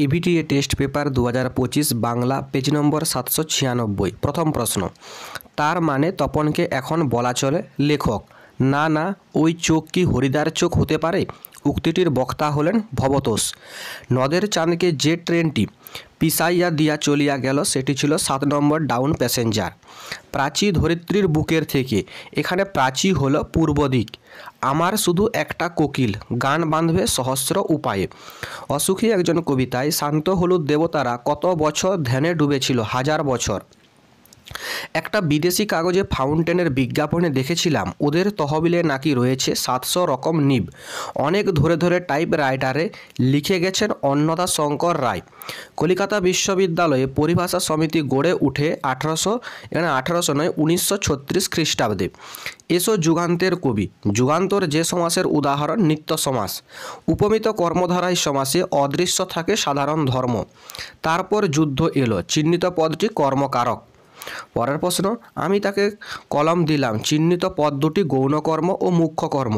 ABTA test paper 2025 Bangla page নম্বর 796। প্রথম প্রশ্ন, তার মানে তপনকে এখন বলা চলে লেখক। না না, ওই চোখ কি হরিদার চোখ হতে পারে? উক্তিটির বক্তা হলেন ভবতোষ। নদের চাঁদকে যে ট্রেনটি পিছাইয়া দিয়া চলিয়া গেল সেটি ছিল 7 নম্বর ডাউন প্যাসেঞ্জার। প্রাচী ধরিত্রীর বুকের থেকে, এখানে প্রাচী হলো পূর্ব দিক। আমার শুধু একটা কোকিল, গান বাঁধবে সহস্র উপায়ে। অসুখী একজন কবিতায় শান্ত হলুদ দেবতারা কত বছর ধ্যানে ডুবেছিল, 1000 বছর। একটা বিদেশি কাগজে ফাউন্টেনের বিজ্ঞাপনে দেখেছিলাম ওদের তহবিলে নাকি রয়েছে 700 রকম নিব। অনেক ধরে ধরে টাইপ রাইটারে লিখে গেছেন অন্নদা শঙ্কর রায়। কলিকাতা বিশ্ববিদ্যালয়ে পরিভাষা সমিতি গড়ে উঠে 1936 খ্রিস্টাব্দে। এসো যুগান্তের কবি। যুগান্তর যে সমাসের উদাহরণ নিত্য সমাস। উপমিত কর্মধারায় সমাসে অদৃশ্য থাকে সাধারণ ধর্ম। তারপর যুদ্ধ এলো, চিহ্নিত পদটি কর্মকারক। পরের প্রশ্ন, আমি তাকে কলম দিলাম, চিহ্নিত পদ দুটি গৌণকর্ম ও মুখ্য কর্ম।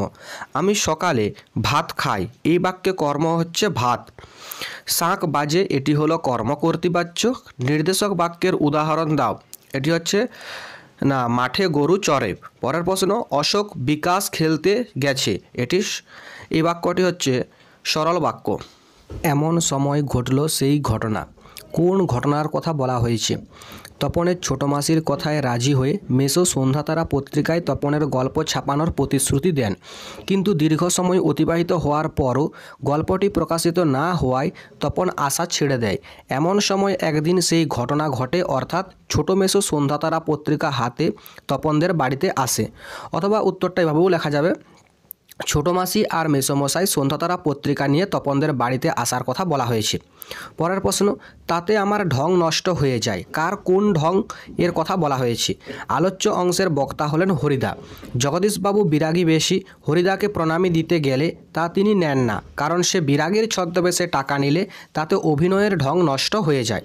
আমি সকালে ভাত খাই, এই বাক্যে কর্ম হচ্ছে ভাত। শাঁখ বাজে, এটি হলো কর্মকর্তৃবাচ্য। নির্দেশক বাক্যের উদাহরণ দাও, এটি হচ্ছে না মাঠে গরু চড়ে। পরের প্রশ্ন, অশোক বিকাশ খেলতে গেছে, এই বাক্যটি হচ্ছে সরল বাক্য। এমন সময় ঘটল সেই ঘটনা, কোন ঘটনার কথা বলা হয়েছে? তপনের ছোট মাসির কথায় রাজি হয়ে মেসো সন্ধ্যাতারা পত্রিকায় তপনের গল্প ছাপানোর প্রতিশ্রুতি দেন, কিন্তু দীর্ঘ সময় অতিবাহিত হওয়ার পরও গল্পটি প্রকাশিত না হওয়ায় তপন আশা ছেড়ে দেয়। এমন সময় একদিন সেই ঘটনা ঘটে, অর্থাৎ ছোট মেসো সন্ধ্যাতারা পত্রিকা হাতে তপনদের বাড়িতে আসে। অথবা উত্তরটা এভাবেও লেখা যাবে, ছোট মাসি আর মেসোমশাই সন্ধ্যাতারা পত্রিকা নিয়ে তপনদের বাড়িতে আসার কথা বলা হয়েছে। পরের প্রশ্ন, তাতে আমার ঢং নষ্ট হয়ে যায়, কার কোন ঢং এর কথা বলা হয়েছে? আলোচ্য অংশের বক্তা হলেন হরিদা। জগদীশবাবু বিরাগী বেশি, হরিদাকে প্রণামী দিতে গেলে তা তিনি নেন না, কারণ সে বিরাগীর ছদ্মবেশে টাকা নিলে তাতে অভিনয়ের ঢং নষ্ট হয়ে যায়।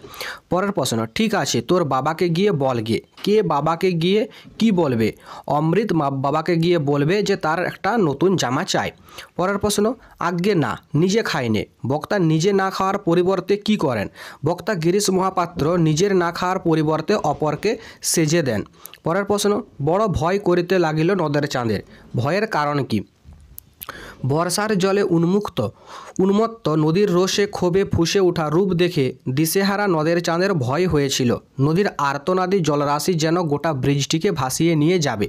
পরের প্রশ্ন, ঠিক আছে তোর বাবাকে গিয়ে বল গে। কে বাবাকে গিয়ে কি বলবে? অমৃত বাবাকে গিয়ে বলবে যে তার একটা নতুন জামা চাই। পরের প্রশ্ন, আজ্ঞে না, নিজে খাইনে। বক্তা নিজে না খাওয়ার পরিবর্তে কি করেন? বক্তা গিরিশ মহাপাত্র নিজের না খাওয়ার পরিবর্তে অপরকে সেজে দেন। পরের প্রশ্ন, বড় ভয় করিতে লাগিল নদের চাঁদের, ভয়ের কারণ কি? বর্ষার জলে উন্মত্ত নদীর রোষে ক্ষোভে ফুঁসে ওঠা রূপ দেখে দিশেহারা নদের চাঁদের ভয় হয়েছিল। নদীর আর্তনাদী জলরাশি যেন গোটা ব্রিজটিকে ভাসিয়ে নিয়ে যাবে।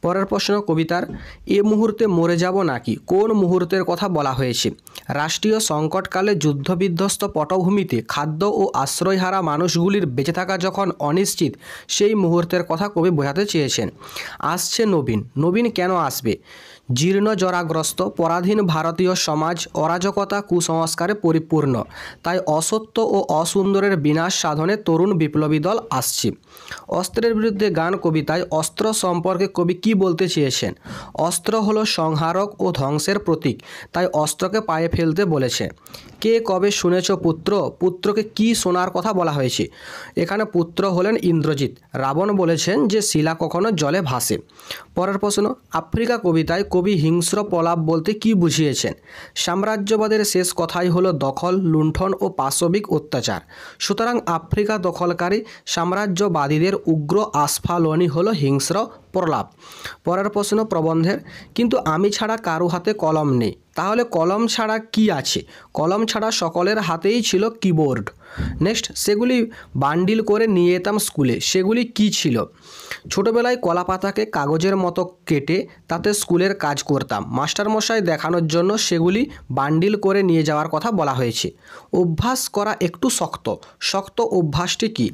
পরের প্রশ্ন, কবিতার এ মুহূর্তে মরে যাব নাকি, কোন মুহূর্তের কথা বলা হয়েছে? রাষ্ট্রীয় সংকটকালে যুদ্ধবিধ্বস্ত পটভূমিতে খাদ্য ও আশ্রয়হারা মানুষগুলির বেঁচে থাকা যখন অনিশ্চিত, সেই মুহূর্তের কথা কবি বোঝাতে চেয়েছেন। আসছে নবীন। নবীন কেন আসবে? জীর্ণ জরাগ্রস্ত পরাধীন ভারতীয় সমাজ অরাজকতা কুসংস্কারে পরিপূর্ণ, তাই অসত্য ও অসুন্দরের বিনাশ সাধনে তরুণ বিপ্লবী দল আসছে। অস্ত্রের বিরুদ্ধে গান কবিতায় অস্ত্র সম্পর্কে কবি কি বলতে চেয়েছেন? অস্ত্র হলো সংহারক ও ধ্বংসের প্রতীক, তাই অস্ত্রকে পায়ে ফেলতে বলেছে। কে কবে শুনেছ পুত্র? পুত্রকে কি শোনার কথা বলা হয়েছে? এখানে পুত্র হলেন ইন্দ্রজিৎ। রাবণ বলেছেন যে শিলা কখনো জলে ভাসে। পরের প্রশ্ন, আফ্রিকা কবিতায় কবি হিংস্র প্রলাপ বলতে কি বুঝিয়েছেন? সাম্রাজ্যবাদের শেষ কথাই হলো দখল, লুণ্ঠন ও পাশবিক অত্যাচার। সুতরাং আফ্রিকা দখলকারী সাম্রাজ্যবাদীদের উগ্র আস্ফালনই হলো হিংস্র প্রলাপ। পরের প্রশ্ন প্রবন্ধের, কিন্তু আমি ছাড়া কারো হাতে কলম নেই, তাহলে কলম ছাড়া কি আছে? কলম ছাড়া সকলের হাতেই ছিল কিবোর্ড। নেক্সট, সেগুলি বান্ডিল করে নিয়ে যেতাম স্কুলে, সেগুলি কি ছিল? ছোটোবেলায় কলা পাতাকে কাগজের মতো কেটে তাতে স্কুলের কাজ করতাম, মাস্টারমশাই দেখানোর জন্য সেগুলি বান্ডিল করে নিয়ে যাওয়ার কথা বলা হয়েছে। অভ্যাস করা একটু শক্ত। শক্ত অভ্যাসটি কি?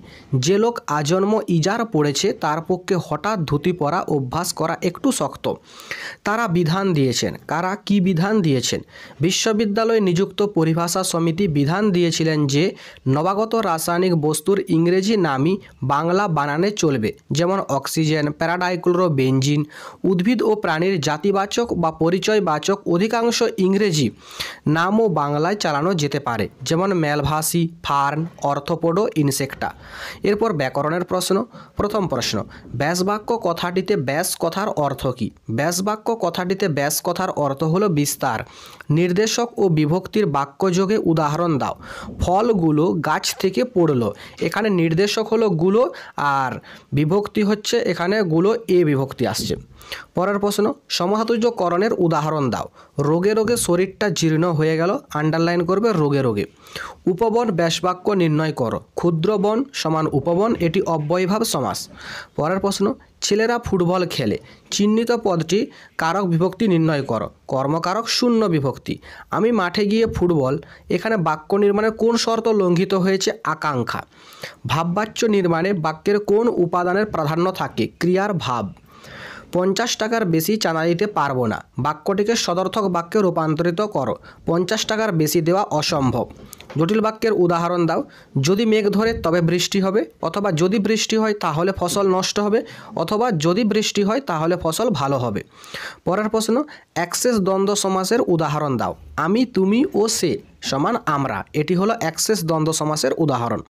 যে লোক আজন্ম ইজার পড়েছে তার পক্ষে হঠাৎ ধুতি পরা অভ্যাস করা একটু শক্ত। তারা বিধান দিয়েছেন। কারা কি বিধান দিয়েছেন? বিশ্ববিদ্যালয়ে নিযুক্ত পরিভাষা সমিতি বিধান দিয়েছিলেন যে নবাগত রাসায়নিক বস্তুর ইংরেজি নামই বাংলা বানানে চলবে, যেমন অক্সিজেন, প্যারাডাইক্লোরোবেনজিন। উদ্ভিদ ও প্রাণীর জাতিবাচক বা পরিচয়বাচক অধিকাংশ ইংরেজি নামও বাংলায় চালানো যেতে পারে, যেমন ম্যালভাসি, ফার্ন, অর্থোপোডো, ইনসেক্টা। এরপর ব্যাকরণের প্রশ্ন। প্রথম প্রশ্ন, ব্যাসবাক্য কথাটিতে ব্যাস কথার অর্থ কী? ব্যাসবাক্য কথাটিতে ব্যাস কথার অর্থ হলো বিস্তার। ভাষার নির্দেশক ও বিভক্তির বাক্যযোগে উদাহরণ দাও। ফলগুলো গাছ থেকে পড়লো, এখানে নির্দেশক হলো গুলো আর বিভক্তি হচ্ছে এখানে গুলো এ বিভক্তি আসছে। পরের প্রশ্ন, সমধাতুর্যকরণের উদাহরণ দাও। রোগে রোগে শরীরটা জীর্ণ হয়ে গেল, আন্ডারলাইন করবে রোগে রোগে। উপবন ব্যাসবাক্য নির্ণয় করো। ক্ষুদ্র বন সমান উপবন, এটি অব্যয়ীভাব সমাস। পরের প্রশ্ন, ছেলেরা ফুটবল খেলে, চিহ্নিত পদটি কারক বিভক্তি নির্ণয় করো। কর্মকারক শূন্য বিভক্তি। আমি মাঠে গিয়ে ফুটবল, এখানে বাক্য নির্মাণে কোন শর্ত লঙ্ঘিত হয়েছে? আকাঙ্ক্ষা। ভাববাচ্য নির্মাণে বাক্যের কোন উপাদানের প্রাধান্য থাকে? ক্রিয়ার ভাব। 50 টাকার বেশি চাঁদা দিতে পারবো না, বাক্যটিকে সদর্থক বাক্যে রূপান্তরিত করো। 50 টাকার বেশি দেওয়া অসম্ভব। জটিল বাক্যের উদাহরণ দাও। যদি মেঘ ধরে তবে বৃষ্টি হবে, অথবা যদি বৃষ্টি হয় তাহলে ফসল নষ্ট হবে, অথবা যদি বৃষ্টি হয় তাহলে ফসল ভালো হবে। পরের প্রশ্ন, অ্যাক্সেস দ্বন্দ্ব সমাসের উদাহরণ দাও। আমি, তুমি ও সে সমান আমরা, এটি হলো অ্যাক্সেস দ্বন্দ্ব সমাসের উদাহরণ।